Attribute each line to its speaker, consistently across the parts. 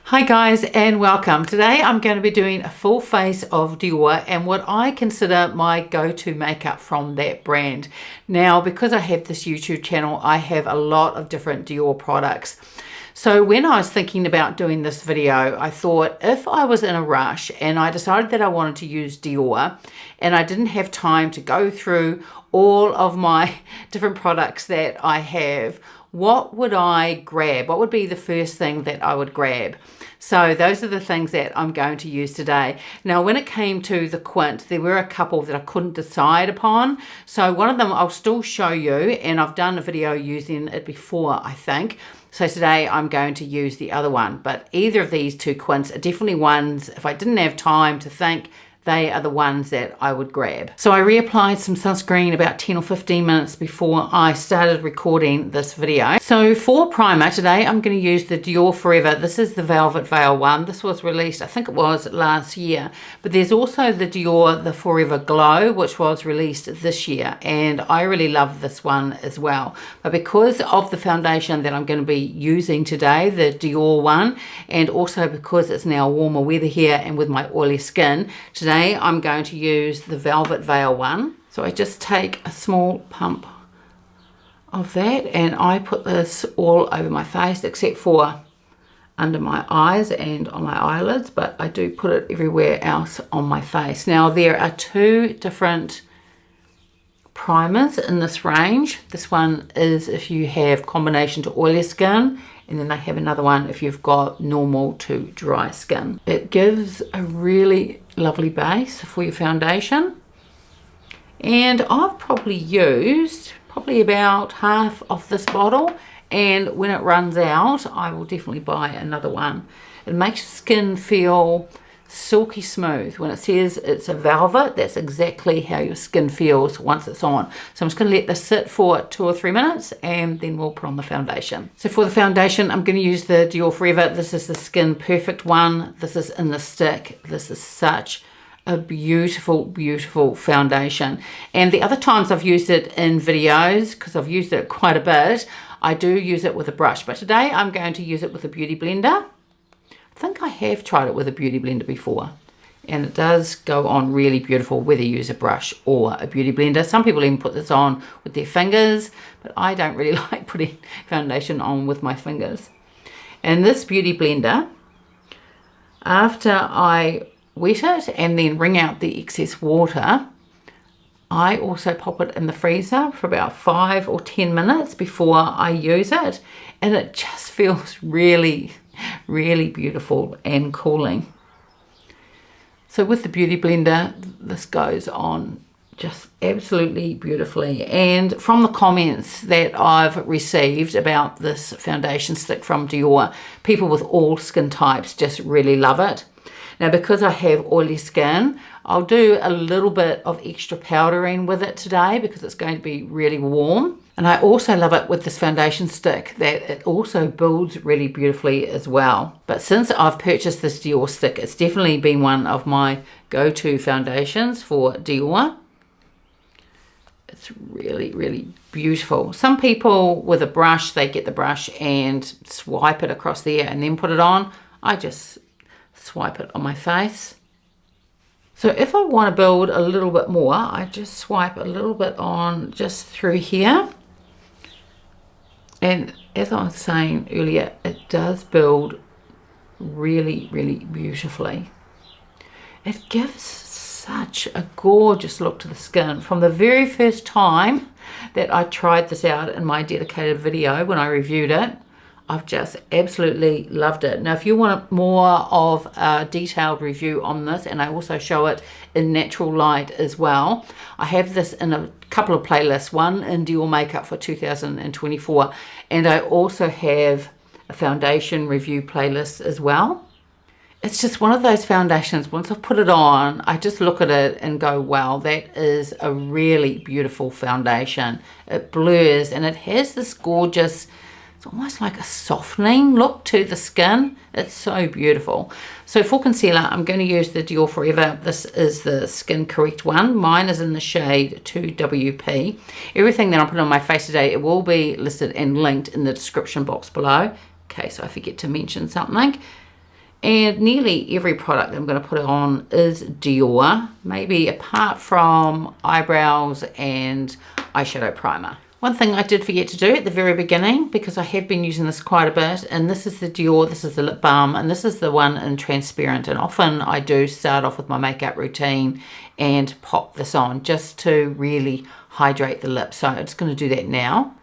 Speaker 1: Hi guys and welcome. Today I'm going to be doing a full face of Dior and what I consider my go-to makeup from that brand. Now because I have this YouTube channel, I have a lot of different Dior products. So when I was thinking about doing this video, I thought if I was in a rush and I decided that I wanted to use Dior and I didn't have time to go through all of my different products that I have, what would I grab? What would be the first thing that I would grab? So those are the things that I'm going to use today. Now when it came to the Quint, there were a couple that I couldn't decide upon. So one of them I'll still show you, and I've done a video using it before, I think. So today I'm going to use the other one. But either of these two Quints are definitely ones, if I didn't have time to think, they are the ones that I would grab. So I reapplied some sunscreen about 10 or 15 minutes before I started recording this video. So for primer today, I'm going to use the Dior Forever. This is the Velvet Veil one. This was released, I think it was last year. But there's also the Dior the Forever Glow, which was released this year. And I really love this one as well. But because of the foundation that I'm going to be using today, the Dior one, and also because it's now warmer weather here and with my oily skin, today I'm going to use the Velvet Veil one. So I just take a small pump of that and I put this all over my face except for under my eyes and on my eyelids, but I do put it everywhere else on my face. Now there are two different primers in this range. This one is if you have combination to oily skin, and then they have another one if you've got normal to dry skin. It gives a really lovely base for your foundation. And I've probably used about half of this bottle, and when it runs out, I will definitely buy another one. It makes your skin feel silky smooth. When it says it's a velvet, that's exactly how your skin feels once it's on. So I'm just going to let this sit for 2 or 3 minutes and then we'll put on the foundation. So for the foundation, I'm going to use the Dior Forever. This is the Skin Perfect one. This is in the stick. This is such a beautiful, beautiful foundation. And the other times I've used it in videos, because I've used it quite a bit, I do use it with a brush. But today I'm going to use it with a beauty blender. I think I have tried it with a beauty blender before, and it does go on really beautiful whether you use a brush or a beauty blender. Some people even put this on with their fingers, but I don't really like putting foundation on with my fingers. And this beauty blender, after I wet it and then wring out the excess water, I also pop it in the freezer for about 5 or 10 minutes before I use it, and it just feels really beautiful and cooling. So with the beauty blender, this goes on just absolutely beautifully. And from the comments that I've received about this foundation stick from Dior, people with all skin types just really love it. Now because I have oily skin, I'll do a little bit of extra powdering with it today because it's going to be really warm. And I also love it with this foundation stick that it also builds really beautifully as well. But since I've purchased this Dior stick, it's definitely been one of my go-to foundations for Dior. It's really beautiful. Some people with a brush, they get the brush and swipe it across there and then put it on. I just swipe it on my face. So if I want to build a little bit more, I just swipe a little bit on just through here. And as I was saying earlier, it does build really beautifully. It gives such a gorgeous look to the skin. From the very first time that I tried this out in my dedicated video when I reviewed it, I've just absolutely loved it. Now, if you want more of a detailed review on this, and I also show it in natural light as well, I have this in a couple of playlists, one in Dior Makeup for 2024, and I also have a foundation review playlist as well. It's just one of those foundations, once I've put it on, I just look at it and go, wow, that is a really beautiful foundation. It blurs and it has this gorgeous, it's almost like a softening look to the skin. It's so beautiful. So for concealer, I'm going to use the Dior Forever. This is the Skin Correct one. Mine is in the shade 2WP. Everything that I'm putting on my face today, it will be listed and linked in the description box below, in case I forget to mention something. And nearly every product I'm going to put on is Dior, maybe apart from eyebrows and eyeshadow primer. One thing I did forget to do at the very beginning, because I have been using this quite a bit, and this is the Dior, this is the lip balm, and this is the one in transparent, and often I do start off with my makeup routine and pop this on just to really hydrate the lips. So I'm just going to do that now.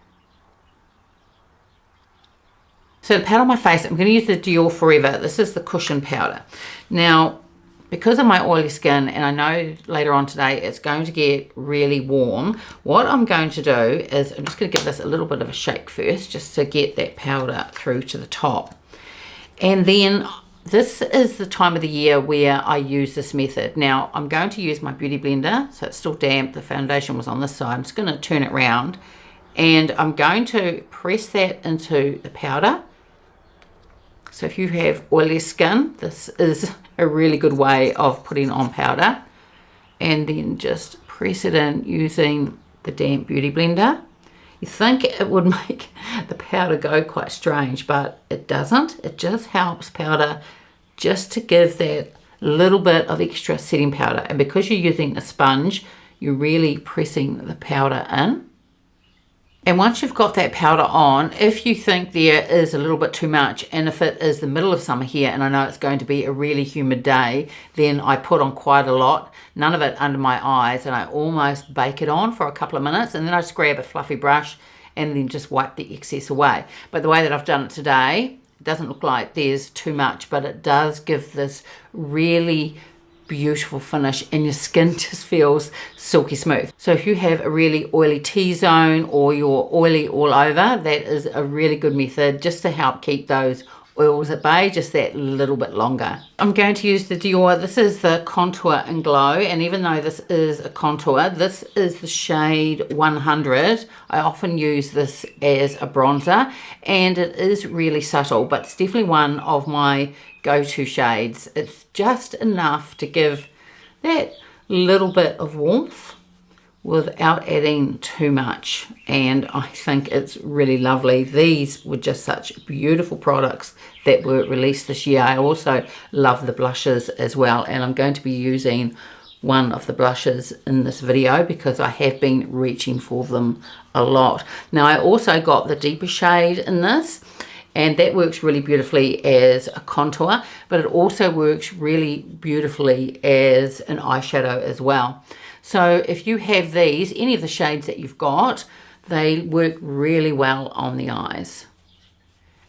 Speaker 1: So to powder my face, I'm going to use the Dior Forever. This is the cushion powder. Now, because of my oily skin, and I know later on today it's going to get really warm, what I'm going to do is I'm just going to give this a little bit of a shake first, just to get that powder through to the top. And then this is the time of the year where I use this method. Now, I'm going to use my Beauty Blender, so it's still damp. The foundation was on this side. I'm just going to turn it around, and I'm going to press that into the powder. So if you have oily skin, this is a really good way of putting on powder. And then just press it in using the damp Beauty Blender. You think it would make the powder go quite strange, but it doesn't. It just helps powder just to give that little bit of extra setting powder. And because you're using a sponge, you're really pressing the powder in. And once you've got that powder on, if you think there is a little bit too much, and if it is the middle of summer here and I know it's going to be a really humid day, then I put on quite a lot, none of it under my eyes, and I almost bake it on for a couple of minutes, and then I just grab a fluffy brush and then just wipe the excess away. But the way that I've done it today, it doesn't look like there's too much, but it does give this really beautiful finish, and your skin just feels silky smooth. So if you have a really oily T-zone or you're oily all over, that is a really good method just to help keep those oils at bay just that little bit longer. I'm going to use the Dior, this is the Contour Glow, and even though this is a contour, this is the shade 100. I often use this as a bronzer, and it is really subtle, but it's definitely one of my go-to shades. It's just enough to give that little bit of warmth without adding too much, and I think it's really lovely. These were just such beautiful products that were released this year. I also love the blushes as well, and I'm going to be using one of the blushes in this video because I have been reaching for them a lot. Now I also got the deeper shade in this, and that works really beautifully as a contour, but it also works really beautifully as an eyeshadow as well. So if you have these, any of the shades that you've got, they work really well on the eyes.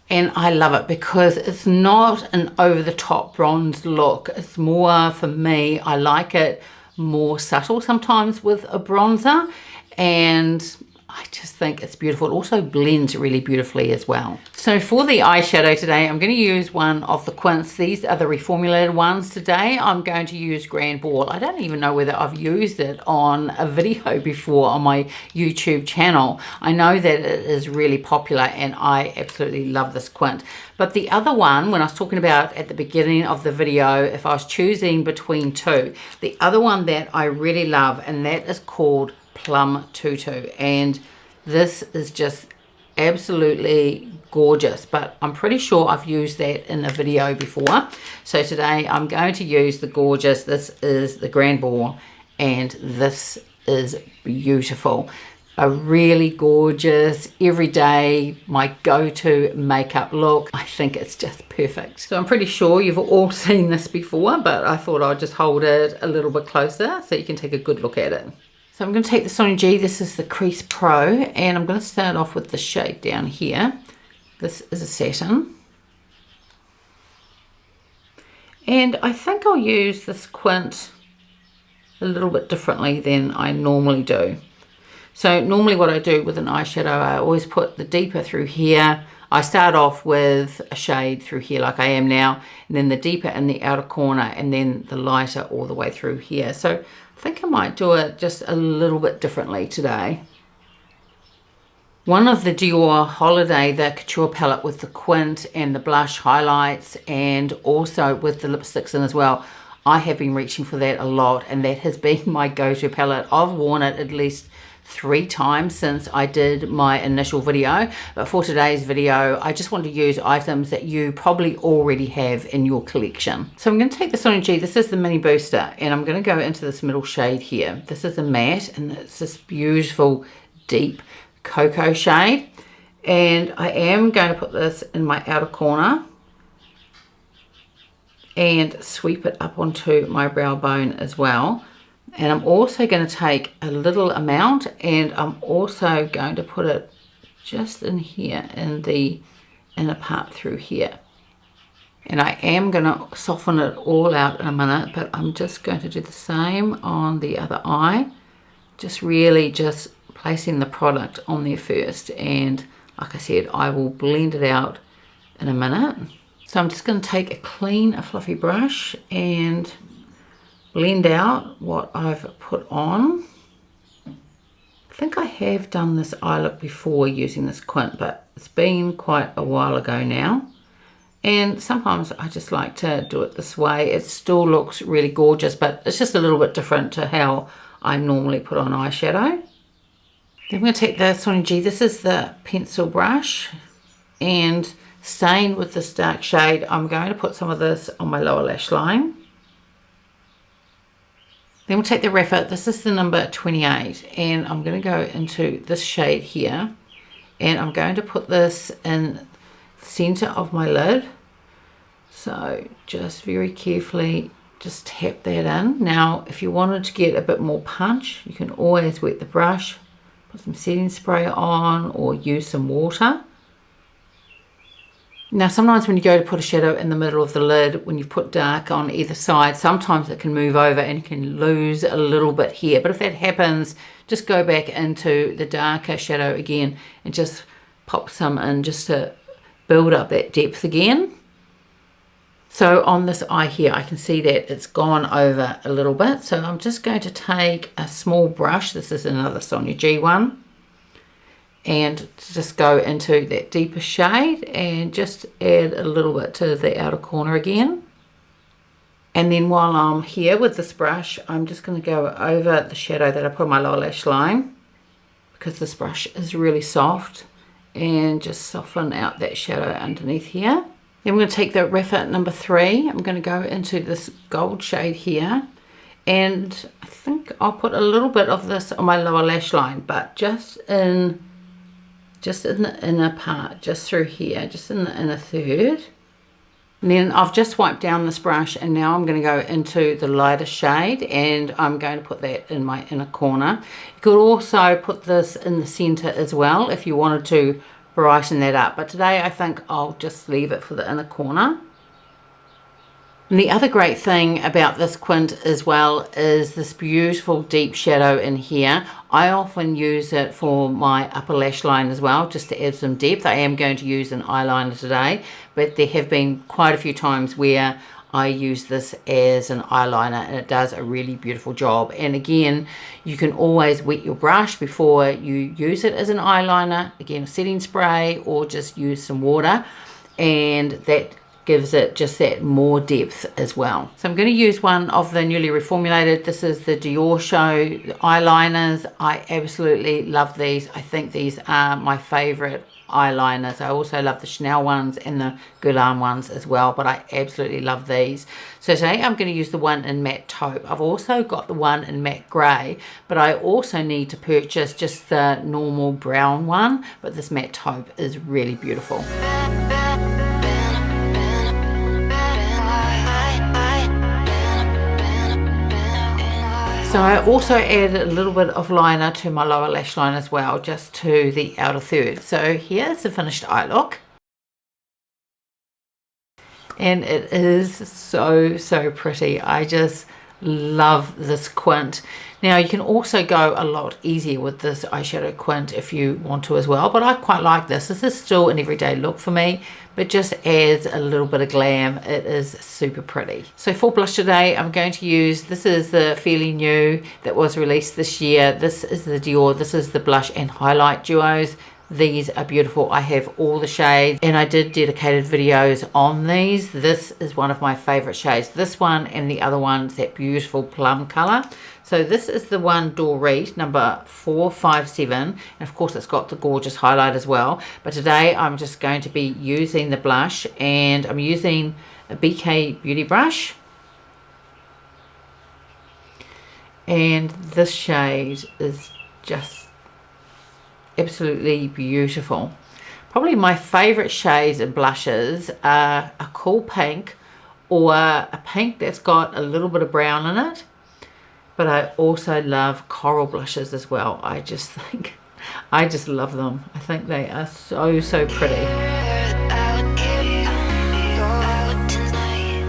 Speaker 1: And I love it because it's not an over-the-top bronze look. It's more, for me, I like it more subtle sometimes with a bronzer, and I just think it's beautiful. It also blends really beautifully as well. So for the eyeshadow today, I'm going to use one of the Quints. These are the reformulated ones today. I'm going to use Grand Bal. I don't even know whether I've used it on a video before on my YouTube channel. I know that it is really popular, and I absolutely love this Quint. But the other one, when I was talking about at the beginning of the video, if I was choosing between two, the other one that I really love, and that is called Plum Tutu, and this is just absolutely gorgeous, but I'm pretty sure I've used that in a video before. So today I'm going to use the gorgeous, this is the Grand Bal, and this is beautiful. A really gorgeous, everyday, my go-to makeup look. I think it's just perfect. So I'm pretty sure you've all seen this before, but I thought I'd just hold it a little bit closer so you can take a good look at it. So I'm going to take the Sony G, this is the Crease Pro, and I'm going to start off with the shade down here. This is a satin. And I think I'll use this Quint a little bit differently than I normally do. So normally what I do with an eyeshadow, I always put the deeper through here. I start off with a shade through here like I am now, and then the deeper in the outer corner, and then the lighter all the way through here. So I think I might do it just a little bit differently today. One of the Dior Holiday, the Couture palette with the Quint and the blush highlights, and also with the lipsticks in as well, I have been reaching for that a lot, and that has been my go-to palette. I've worn it at least 3 times since I did my initial video, but for today's video I just want to use items that you probably already have in your collection. So I'm going to take this on G. This is the mini booster, and I'm going to go into this middle shade here. This is a matte, and it's this beautiful deep cocoa shade, and I am going to put this in my outer corner and sweep it up onto my brow bone as well. And I'm also going to take a little amount, and I'm also going to put it just in here in the inner part through here. And I am going to soften it all out in a minute, but I'm just going to do the same on the other eye. Just really just placing the product on there first, and like I said, I will blend it out in a minute. So I'm just going to take a fluffy brush and blend out what I've put on. I think I have done this eye look before using this Quint, but it's been quite a while ago now. And sometimes I just like to do it this way. It still looks really gorgeous, but it's just a little bit different to how I normally put on eyeshadow. Then I'm going to take the Sony G. This is the pencil brush, and staying with this dark shade, I'm going to put some of this on my lower lash line. Then we'll take the Refer. This is the number 28, and I'm going to go into this shade here, and I'm going to put this in the center of my lid. So just very carefully just tap that in. Now if you wanted to get a bit more punch, you can always wet the brush, put some setting spray on, or use some water. Now sometimes when you go to put a shadow in the middle of the lid, when you've put dark on either side, sometimes it can move over and you can lose a little bit here. But if that happens, just go back into the darker shadow again and just pop some in just to build up that depth again. So on this eye here, I can see that it's gone over a little bit. So I'm just going to take a small brush. This is another Sonia G one. And just go into that deeper shade and just add a little bit to the outer corner again. And then while I'm here with this brush, I'm just going to go over the shadow that I put on my lower lash line, because this brush is really soft, and just soften out that shadow underneath here. Then I'm going to take the Refer number 3. I'm going to go into this gold shade here, and I think I'll put a little bit of this on my lower lash line, but just in the inner part, just through here, just in the inner third. And then I've just wiped down this brush, and now I'm going to go into the lighter shade, and I'm going to put that in my inner corner. You could also put this in the center as well if you wanted to brighten that up, but today I think I'll just leave it for the inner corner. And the other great thing about this Quint as well is this beautiful deep shadow in here. I often use it for my upper lash line as well, just to add some depth. I am going to use an eyeliner today, but there have been quite a few times where I use this as an eyeliner, and it does a really beautiful job. And again, you can always wet your brush before you use it as an eyeliner. Again, a setting spray, or just use some water, and that gives it just that more depth as well. So I'm going to use one of the newly reformulated. This is the Dior Show eyeliners. I absolutely love these. I think these are my favorite eyeliners. I also love the Chanel ones and the Guerlain ones as well, but I absolutely love these. So today I'm going to use the one in matte taupe. I've also got the one in matte grey, but I also need to purchase just the normal brown one, but this matte taupe is really beautiful. So I also added a little bit of liner to my lower lash line as well, just to the outer third. So here's the finished eye look. And it is so pretty. I just love this Quint. Now you can also go a lot easier with this eyeshadow Quint if you want to as well, but I quite like this. This is still an everyday look for me, but just adds a little bit of glam. It is super pretty. So for blush today, I'm going to use, this is the fairly new that was released this year. This is the Dior, this is the blush and highlight duos. These are beautiful. I have all the shades and I did dedicated videos on these. This is one of my favorite shades. This one and the other one's that beautiful plum color. So this is the one Diorette number 457, and of course it's got the gorgeous highlight as well. But today I'm just going to be using the blush, and I'm using a BK Beauty brush. And this shade is just absolutely beautiful. Probably my favorite shades and blushes are a cool pink or a pink that's got a little bit of brown in it. But I also love coral blushes as well. I just love them. I think they are so pretty.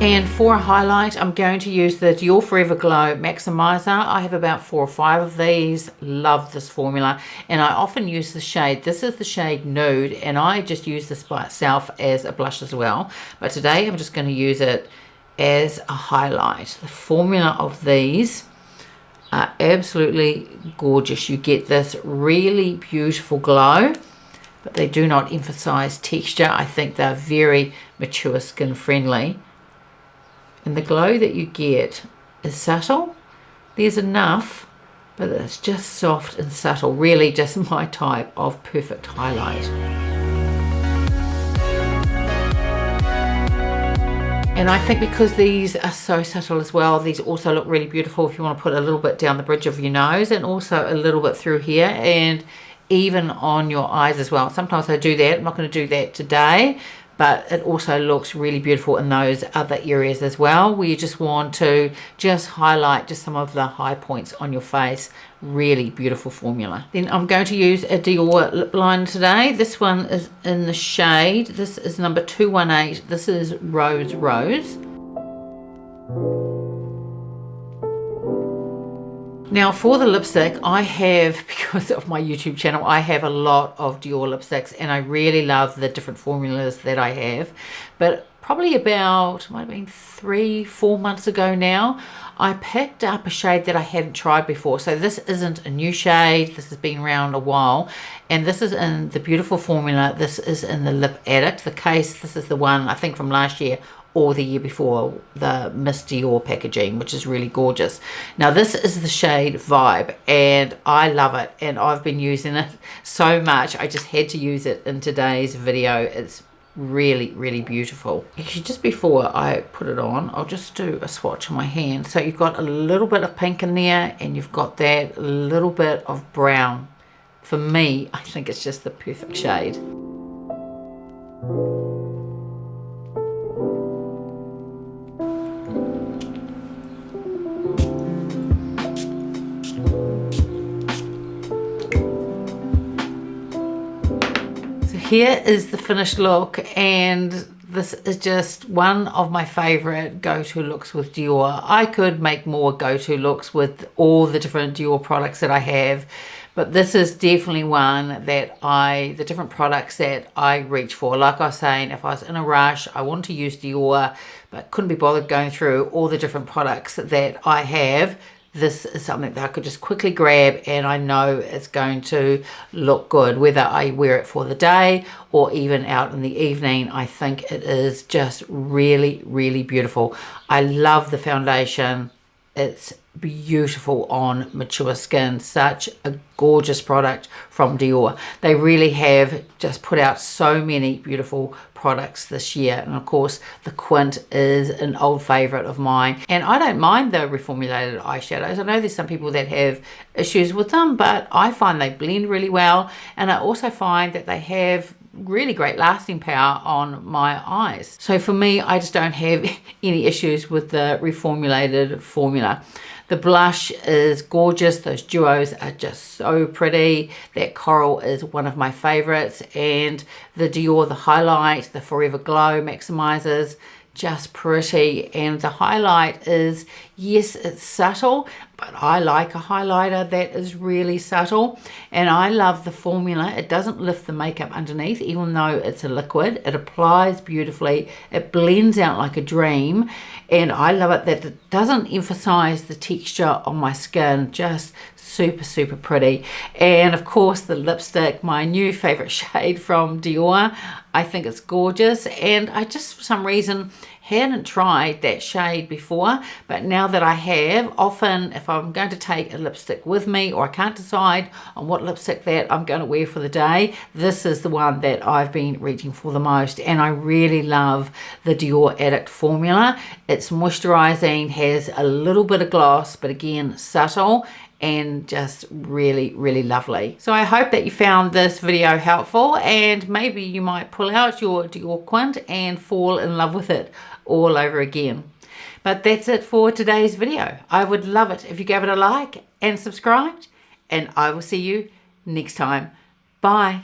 Speaker 1: And for a highlight, I'm going to use the Dior Forever Glow Maximizer. I have about 4 or 5 of these. Love this formula. And I often use the shade. This is the shade Nude, and I just use this by itself as a blush as well. But today I'm just going to use it as a highlight. The formula of these are absolutely gorgeous. You get this really beautiful glow, but they do not emphasize texture. I think they're very mature skin friendly, and the glow that you get is subtle. There's enough, but it's just soft and subtle. Really just my type of perfect highlight. And I think because these are so subtle as well, these also look really beautiful if you want to put a little bit down the bridge of your nose, and also a little bit through here, and even on your eyes as well. Sometimes I do that. I'm not going to do that today, but it also looks really beautiful in those other areas as well, where you just want to just highlight just some of the high points on your face. Really beautiful formula. Then I'm going to use a Dior lip liner today. This one is in the shade, this is number 218. This is Rose Rose. Now for the lipstick, I have, because of my YouTube channel, I have a lot of Dior lipsticks, and I really love the different formulas that I have. But probably about, might have been 3-4 months ago now, I picked up a shade that I hadn't tried before. So this isn't a new shade, this has been around a while, and this is in the beautiful formula. This is in the Lip Addict, the case. This is the one I think from last year or the year before, the Miss Dior packaging, which is really gorgeous. Now this is the shade Vibe, and I love it, and I've been using it so much I just had to use it in today's video. It's really beautiful. Actually, just before I put it on, I'll just do a swatch on my hand. So you've got a little bit of pink in there, and you've got that little bit of brown. For me, I think it's just the perfect shade. Here is the finished look, and this is just one of my favorite go-to looks with Dior. I could make more go-to looks with all the different Dior products that I have, but this is definitely one that the different products that I reach for. Like I was saying, if I was in a rush, I want to use Dior, but couldn't be bothered going through all the different products that I have. This is something that I could just quickly grab, and I know it's going to look good whether I wear it for the day or even out in the evening. I think it is just really beautiful. I love the foundation. It's beautiful on mature skin. Such a gorgeous product from Dior. They really have just put out so many beautiful products this year, and of course the Quint is an old favorite of mine, and I don't mind the reformulated eyeshadows. I know there's some people that have issues with them, but I find they blend really well, and I also find that they have really great lasting power on my eyes. So for me, I just don't have any issues with the reformulated formula. The blush is gorgeous. Those duos are just so pretty. That coral is one of my favorites, and the Dior, the highlight, the Forever Glow maximizers, just pretty. And the highlight is, yes, it's subtle, but I like a highlighter that is really subtle, and I love the formula. It doesn't lift the makeup underneath, even though it's a liquid. It applies beautifully, it blends out like a dream, and I love it that it doesn't emphasize the texture on my skin. Just super pretty. And of course the lipstick, my new favorite shade from Dior. I think it's gorgeous, and I just for some reason hadn't tried that shade before, but now that I have, often if I'm going to take a lipstick with me or I can't decide on what lipstick that I'm going to wear for the day, this is the one that I've been reaching for the most. And I really love the Dior Addict formula. It's moisturizing, has a little bit of gloss, but again subtle, and just really lovely. So I hope that you found this video helpful, and maybe you might pull out your Dior Quint and fall in love with it all over again. But that's it for today's video. I would love it if you gave it a like and subscribed, and I will see you next time. Bye.